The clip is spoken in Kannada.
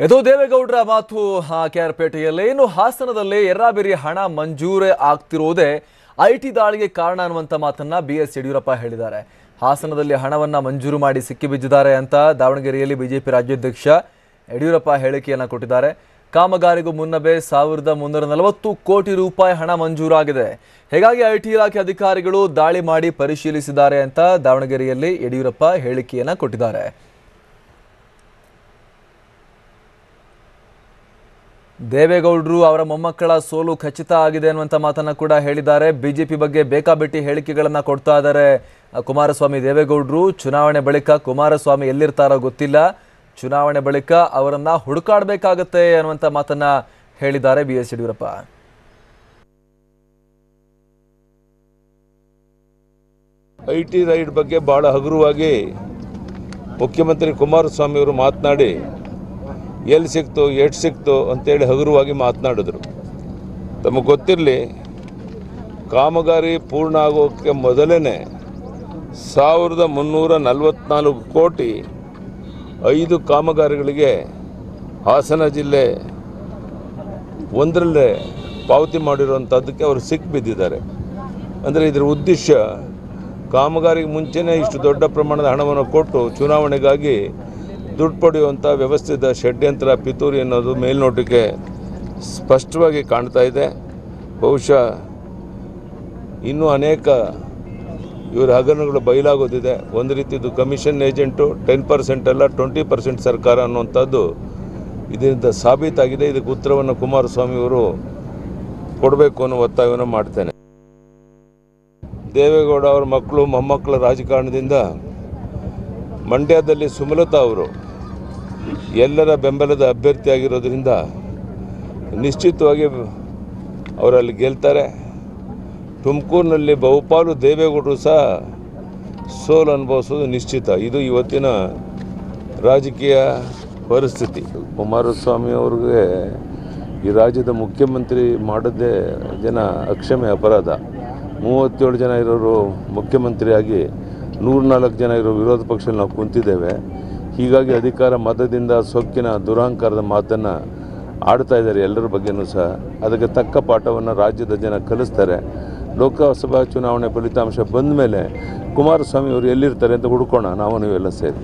ಇದು ದೇವೇಗೌಡರ ಮಾತು ಕೆಆರ್ಪೇಟೆಯಲ್ಲಿ. ಇನ್ನು ಹಾಸನದಲ್ಲಿ ಎರ್ರಾಬಿರಿ ಹಣ ಮಂಜೂರು ಆಗ್ತಿರೋದೇ ಐಟಿ ದಾಳಿಗೆ ಕಾರಣ ಅನ್ನುವಂಥ ಮಾತನ್ನ ಬಿಎಸ್ ಯಡಿಯೂರಪ್ಪ ಹೇಳಿದ್ದಾರೆ. ಹಾಸನದಲ್ಲಿ ಹಣವನ್ನ ಮಂಜೂರು ಮಾಡಿ ಸಿಕ್ಕಿಬಿದ್ದಿದ್ದಾರೆ ಅಂತ ದಾವಣಗೆರೆಯಲ್ಲಿ ಬಿಜೆಪಿ ರಾಜ್ಯಾಧ್ಯಕ್ಷ ಯಡಿಯೂರಪ್ಪ ಹೇಳಿಕೆಯನ್ನು ಕೊಟ್ಟಿದ್ದಾರೆ. ಕಾಮಗಾರಿಗೂ ಮುನ್ನವೇ 1340 ಕೋಟಿ ರೂಪಾಯಿ ಹಣ ಮಂಜೂರಾಗಿದೆ. ಹೀಗಾಗಿ ಐಟಿ ಇಲಾಖೆ ಅಧಿಕಾರಿಗಳು ದಾಳಿ ಮಾಡಿ ಪರಿಶೀಲಿಸಿದ್ದಾರೆ ಅಂತ ದಾವಣಗೆರೆಯಲ್ಲಿ ಯಡಿಯೂರಪ್ಪ ಹೇಳಿಕೆಯನ್ನು ಕೊಟ್ಟಿದ್ದಾರೆ. ದೇವೇಗೌಡರು ಅವರ ಮೊಮ್ಮಕ್ಕಳ ಸೋಲು ಖಚಿತ ಆಗಿದೆ ಅನ್ನುವಂಥ ಮಾತನ್ನ ಕೂಡ ಹೇಳಿದ್ದಾರೆ. ಬಿಜೆಪಿ ಬಗ್ಗೆ ಬೇಕಾಬಿಟ್ಟಿ ಹೇಳಿಕೆಗಳನ್ನ ಕೊಡ್ತಾ ಇದ್ದಾರೆ ಕುಮಾರಸ್ವಾಮಿ. ದೇವೇಗೌಡರು ಚುನಾವಣೆ ಬಳಿಕ ಕುಮಾರಸ್ವಾಮಿ ಎಲ್ಲಿರ್ತಾರೋ ಗೊತ್ತಿಲ್ಲ, ಚುನಾವಣೆ ಬಳಿಕ ಅವರನ್ನ ಹುಡುಕಾಡಬೇಕಾಗತ್ತೆ ಅನ್ನುವಂಥ ಮಾತನ್ನ ಹೇಳಿದ್ದಾರೆ ಬಿಎಸ್ ಯಡಿಯೂರಪ್ಪ. ಐಟಿ ರೈಡ್ ಬಗ್ಗೆ ಬಹಳ ಹಗುರವಾಗಿ ಮುಖ್ಯಮಂತ್ರಿ ಕುಮಾರಸ್ವಾಮಿ ಅವರು ಮಾತನಾಡಿ ಎಲ್ಲಿ ಸಿಕ್ತು ಎಷ್ಟು ಸಿಕ್ತು ಅಂತೇಳಿ ಹಗುರವಾಗಿ ಮಾತನಾಡಿದ್ರು. ತಮಗೆ ಗೊತ್ತಿರಲಿ, ಕಾಮಗಾರಿ ಪೂರ್ಣ ಆಗೋಕ್ಕೆ ಮೊದಲೇ 1344 ಕೋಟಿ 5 ಕಾಮಗಾರಿಗಳಿಗೆ ಹಾಸನ ಜಿಲ್ಲೆ ಒಂದರಲ್ಲೇ ಪಾವತಿ ಮಾಡಿರುವಂಥದ್ದಕ್ಕೆ ಅವರು ಸಿಕ್ಕಿಬಿದ್ದಿದ್ದಾರೆ. ಅಂದರೆ ಇದರ ಉದ್ದೇಶ ಕಾಮಗಾರಿಗೆ ಮುಂಚೆನೇ ಇಷ್ಟು ದೊಡ್ಡ ಪ್ರಮಾಣದ ಹಣವನ್ನು ಕೊಟ್ಟು ಚುನಾವಣೆಗಾಗಿ ದುಡ್ಡು ಪಡೆಯುವಂಥ ವ್ಯವಸ್ಥಿತ ಷಡ್ಯಂತ್ರ ಪಿತೂರಿ ಅನ್ನೋದು ಮೇಲ್ನೋಟಕ್ಕೆ ಸ್ಪಷ್ಟವಾಗಿ ಕಾಣ್ತಾ ಇದೆ. ಬಹುಶಃ ಇನ್ನೂ ಅನೇಕ ಇವರ ಹಗರಣಗಳು ಬಯಲಾಗೋದಿದೆ. ಒಂದು ರೀತಿದು ಕಮಿಷನ್ ಏಜೆಂಟು 10% ಅಲ್ಲ 20% ಸರ್ಕಾರ ಅನ್ನುವಂಥದ್ದು ಇದರಿಂದ ಸಾಬೀತಾಗಿದೆ. ಇದಕ್ಕೆ ಉತ್ತರವನ್ನು ಕುಮಾರಸ್ವಾಮಿಯವರು ಕೊಡಬೇಕು ಅನ್ನೋ ಒತ್ತಾಯವನ್ನು ಮಾಡ್ತೇನೆ. ದೇವೇಗೌಡ ಅವರ ಮಕ್ಕಳು ಮೊಮ್ಮಕ್ಕಳ ರಾಜಕಾರಣದಿಂದ ಮಂಡ್ಯದಲ್ಲಿ ಸುಮಲತಾ ಅವರು ಎಲ್ಲರ ಬೆಂಬಲದ ಅಭ್ಯರ್ಥಿಯಾಗಿರೋದ್ರಿಂದ ನಿಶ್ಚಿತವಾಗಿ ಅವರಲ್ಲಿ ಗೆಲ್ತಾರೆ. ತುಮಕೂರಿನಲ್ಲಿ ಬಹುಪಾಲು ದೇವೇಗೌಡರು ಸಹ ಸೋಲು ಅನುಭವಿಸೋದು ನಿಶ್ಚಿತ. ಇದು ಇವತ್ತಿನ ರಾಜಕೀಯ ಪರಿಸ್ಥಿತಿ. ಕುಮಾರಸ್ವಾಮಿ ಅವ್ರಿಗೆ ಈ ರಾಜ್ಯದ ಮುಖ್ಯಮಂತ್ರಿ ಮಾಡೋದೇ ಜನ ಅಕ್ಷಮ್ಯ ಅಪರಾಧ. 37 ಜನ ಇರೋರು ಮುಖ್ಯಮಂತ್ರಿಯಾಗಿ 104 ಜನ ಇರೋ ವಿರೋಧ ಪಕ್ಷದಲ್ಲಿ ನಾವು ಕುಂತಿದ್ದೇವೆ. ಹೀಗಾಗಿ ಅಧಿಕಾರ ಮತದಿಂದ ಸೊಕ್ಕಿನ ದುರಹಂಕಾರದ ಮಾತನ್ನು ಆಡ್ತಾ ಇದ್ದಾರೆ ಎಲ್ಲರ ಬಗ್ಗೆಯೂ ಸಹ. ಅದಕ್ಕೆ ತಕ್ಕ ಪಾಠವನ್ನು ರಾಜ್ಯದ ಜನ ಕಲಿಸ್ತಾರೆ. ಲೋಕಸಭಾ ಚುನಾವಣೆ ಫಲಿತಾಂಶ ಬಂದ ಮೇಲೆ ಕುಮಾರಸ್ವಾಮಿ ಅವರು ಎಲ್ಲಿರ್ತಾರೆ ಅಂತ ಹುಡ್ಕೋಣ ನಾವು ನೀವೆಲ್ಲ ಸೇರಿ.